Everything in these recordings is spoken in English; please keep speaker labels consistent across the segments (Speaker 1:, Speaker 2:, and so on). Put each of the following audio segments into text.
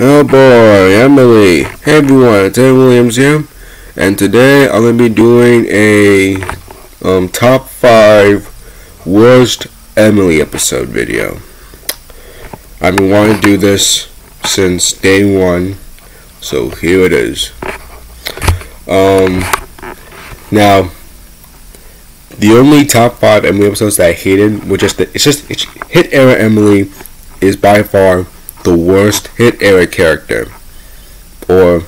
Speaker 1: Oh boy, Emily. Hey everyone, it's Ed Williams here, and today I'm gonna be doing a top 5 worst Emily episode video. I've been wanting to do this since day one, so here it is. Now, the only top 5 Emily episodes that I hated were it's Hit Era Emily is by far the worst Hit Era character, or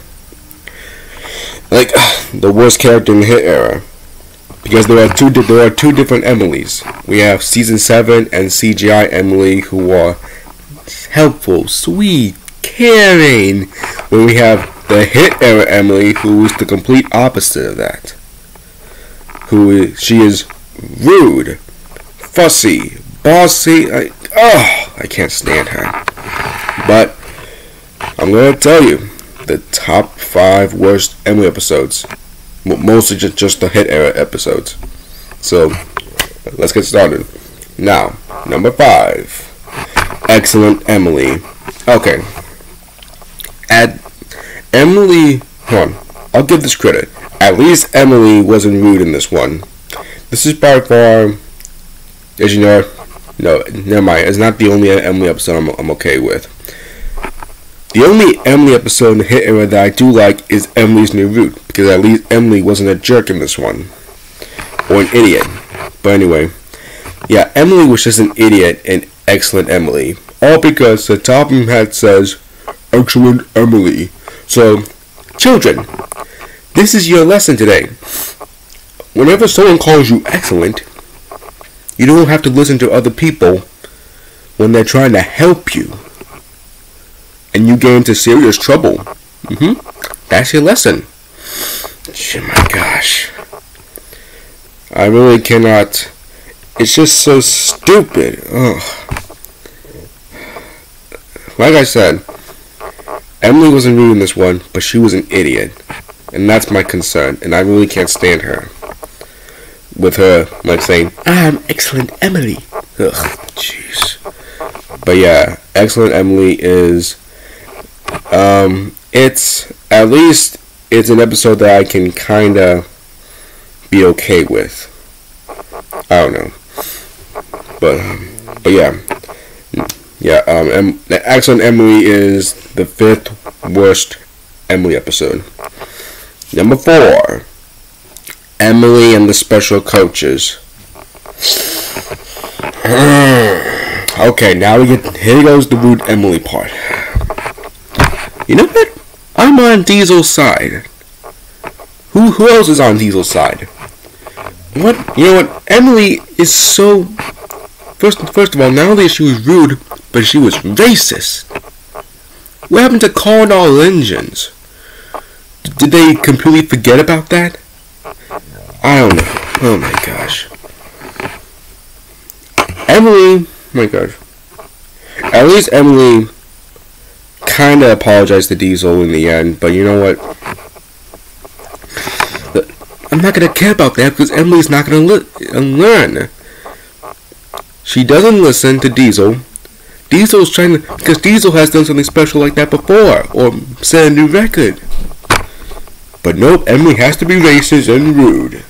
Speaker 1: like the worst character in the Hit Era, because there are two different Emilys. We have season 7 and CGI Emily, who are helpful, sweet, caring. When we have the Hit Era Emily, who is the complete opposite of that. She is rude, fussy, bossy. I can't stand her. But I'm gonna tell you the top 5 worst Emily episodes, mostly just the Hit Era episodes. So let's get started. Now, number 5, Excellent Emily. Okay, I'll give this credit. At least Emily wasn't rude in this one. This is by far, as you know, no, never mind. It's not the only Emily episode I'm okay with. The only Emily episode in the Hit Era that I do like is Emily's New Route, because at least Emily wasn't a jerk in this one, or an idiot. But anyway, yeah, Emily was just an idiot in Excellent Emily, all because the top of my head says Excellent Emily. So, children, this is your lesson today. Whenever someone calls you excellent, you don't have to listen to other people when they're trying to help you, and you get into serious trouble. That's your lesson. Oh my gosh. I really cannot. It's just so stupid. Ugh. Like I said, Emily wasn't rude in this one, but she was an idiot. And that's my concern, and I really can't stand her. With her, like, saying, I'm Excellent Emily. Ugh, jeez. But yeah, Excellent Emily is, at least it's an episode that I can kinda be okay with. I don't know. But yeah. Excellent Emily is the 5th worst Emily episode. Number 4, Emily and the Special Coaches. Okay, now here goes the rude Emily part. You know what? I'm on Diesel's side. Who else is on Diesel's side? What? You know what? Emily is so... First of all, not only is she was rude, but she was racist. What happened to calling all engines? Did they completely forget about that? I don't know. Oh my gosh. Emily, my gosh. At least Emily kinda apologized to Diesel in the end, but you know what? I'm not gonna care about that because Emily's not gonna learn. She doesn't listen to Diesel. Diesel's trying to, because Diesel has done something special like that before, or set a new record. But nope, Emily has to be racist and rude.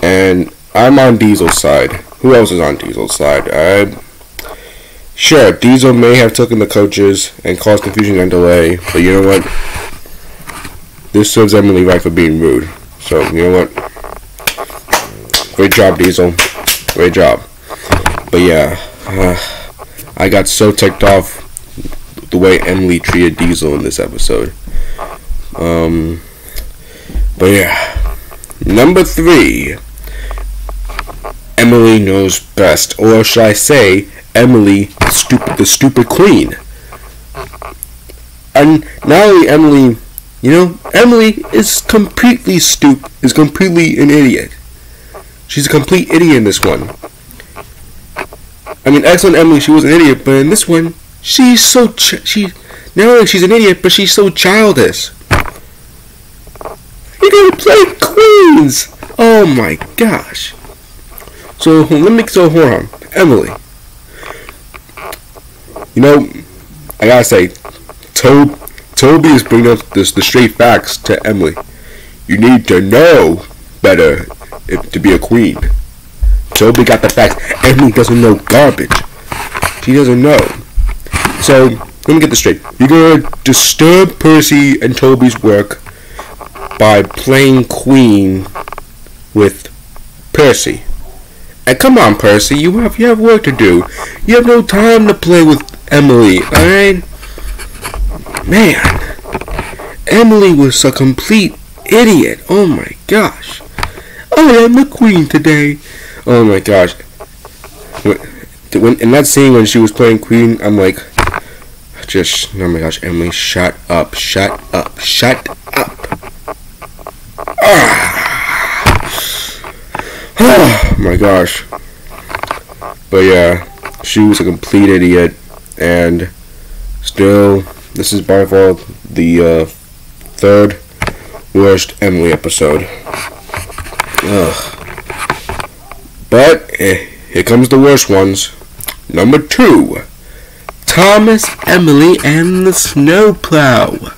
Speaker 1: And I'm on Diesel's side. Who else is on Diesel's side? Sure, Diesel may have taken the coaches and caused confusion and delay, but you know what? This serves Emily right for being rude. So, you know what? Great job, Diesel. Great job. But yeah, I got so ticked off the way Emily treated Diesel in this episode. But yeah, number 3, Emily knows best, or should I say, Emily, the stupid queen. And not only Emily, you know, Emily is completely completely an idiot. She's a complete idiot in this one. I mean, Excellent Emily, she was an idiot, but in this one, she's so not only she's an idiot, but she's so childish. You're gonna play queens! Oh my gosh. So hold on. Emily. You know, I gotta say, Toby is bringing up the straight facts to Emily. You need to know better to be a queen. Toby got the facts. Emily doesn't know garbage. She doesn't know. So, let me get this straight. You're gonna disturb Percy and Toby's work by playing queen with Percy. And come on, Percy, you have work to do. You have no time to play with Emily, alright? Man, Emily was a complete idiot. Oh my gosh. I am the queen today. Oh my gosh. In that scene when she was playing queen, I'm like, oh my gosh, Emily, shut up, shut up, shut up. Oh my gosh. But yeah, she was a complete idiot, and still, this is by far the third worst Emily episode. Ugh. But here comes the worst ones. Number 2, Thomas, Emily, and the Snowplow.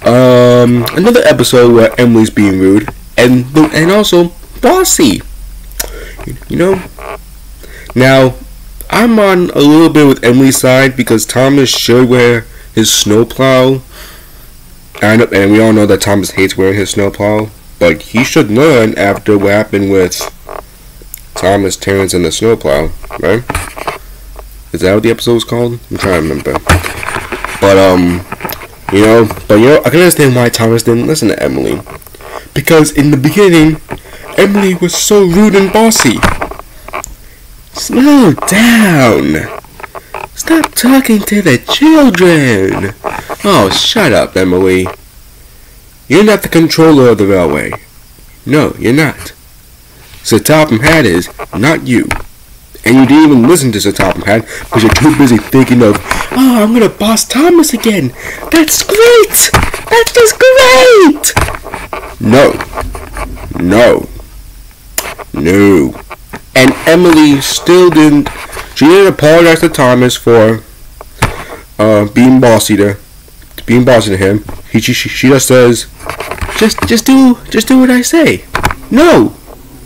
Speaker 1: Another episode where Emily's being rude and also bossy. You know. Now, I'm on a little bit with Emily's side because Thomas should wear his snowplow. And we all know that Thomas hates wearing his snowplow, but he should learn after what happened with Thomas, Terrence, and the snowplow, right? Is that what the episode was called? I'm trying to remember. But I can understand why Thomas didn't listen to Emily. Because in the beginning, Emily was so rude and bossy. Slow down. Stop talking to the children. Oh, shut up, Emily. You're not the controller of the railway. No, you're not. Sir Topham Hatt is, not you. And you didn't even listen to Sir Topham Hatt because you're too busy thinking of, oh, I'm gonna boss Thomas again. That's great. That's just great. No. And Emily still didn't. She didn't apologize to Thomas for being bossy to him. She just says, just do what I say. No,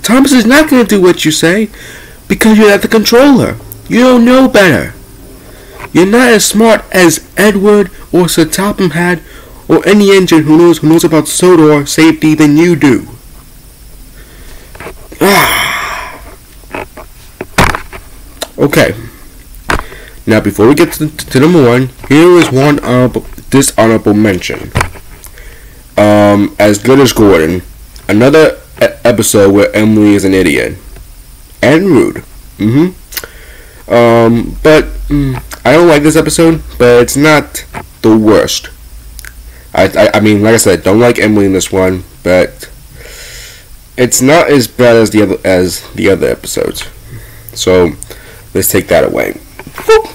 Speaker 1: Thomas is not gonna do what you say because you're not the controller. You don't know better. You're not as smart as Edward or Sir Topham Hatt or any engine who knows about Sodor safety than you do. Okay. Now, before we get to number 1, here is one dishonorable mention. As Good as Gordon, another episode where Emily is an idiot and rude. But I don't like this episode, but it's not the worst. I mean, like I said, don't like Emily in this one, but it's not as bad as the other episodes. So let's take that away. Whoop.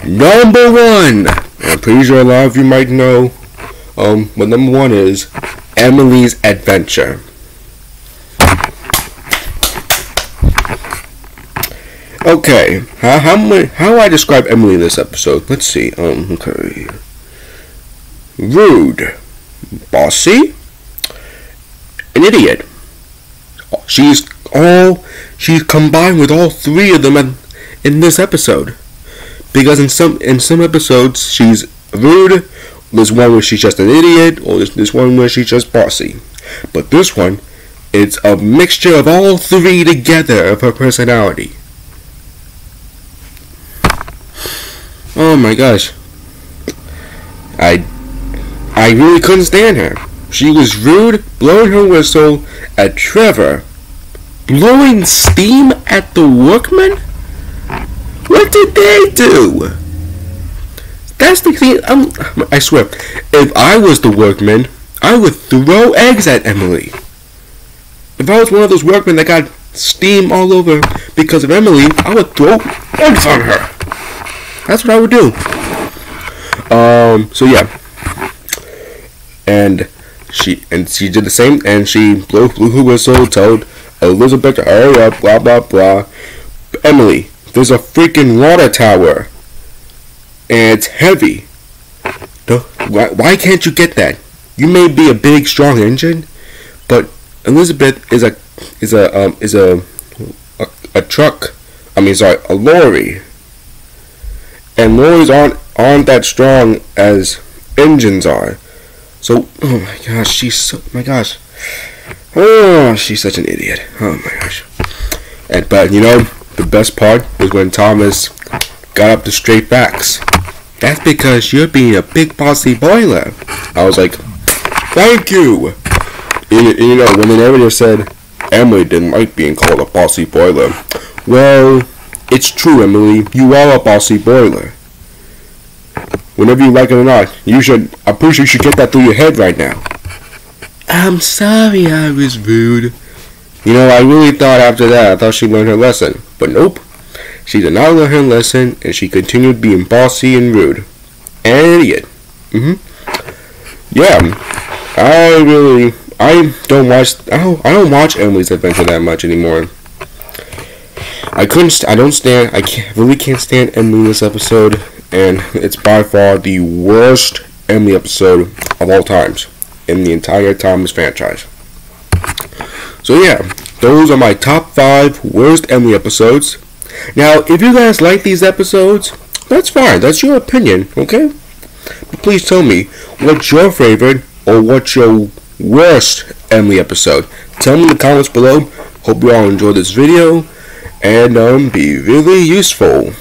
Speaker 1: Number 1. I'm pretty sure a lot of you might know what number 1 is. Emily's Adventure. Okay, how I describe Emily in this episode? Let's see. Okay. Rude, bossy, an idiot. She's combined with all 3 of them in this episode. Because in some episodes she's rude, there's one where she's just an idiot, or there's one where she's just bossy. But this one, it's a mixture of all 3 together of her personality. Oh my gosh. I really couldn't stand her. She was rude, blowing her whistle at Trevor. Blowing steam at the workmen? What did they do? That's the thing. I swear, if I was the workman, I would throw eggs at Emily. If I was one of those workmen that got steam all over because of Emily, I would throw eggs on her. That's what I would do. So yeah. And she did the same, and she blew her whistle, told Elizabeth to hurry up, blah blah blah. Emily, there's a freaking water tower. and it's heavy. Why can't you get that? You may be a big, strong engine, but Elizabeth is a truck. I mean, sorry, a lorry. And lorries aren't that strong as engines are. So, oh my gosh, she's such an idiot. Oh my gosh. But you know, the best part was when Thomas got up to straight facts. That's because you're being a big bossy boiler. I was like, thank you. You know, when the narrator said Emily didn't like being called a bossy boiler. Well, it's true, Emily. You are a bossy boiler. Whenever you like it or not, I'm pretty sure you should get that through your head right now. I'm sorry I was rude. You know, I really thought after that, I thought she learned her lesson. But nope. She did not learn her lesson, and she continued being bossy and rude. And an idiot. Yeah. I don't watch Emily's Adventure that much anymore. I really can't stand Emily this episode, and it's by far the worst Emily episode of all times in the entire Thomas franchise. So yeah, those are my top 5 worst Emily episodes. Now, if you guys like these episodes, that's fine. That's your opinion, okay? But please tell me, what's your favorite or what's your worst Emily episode? Tell me in the comments below. Hope you all enjoyed this video and be really useful.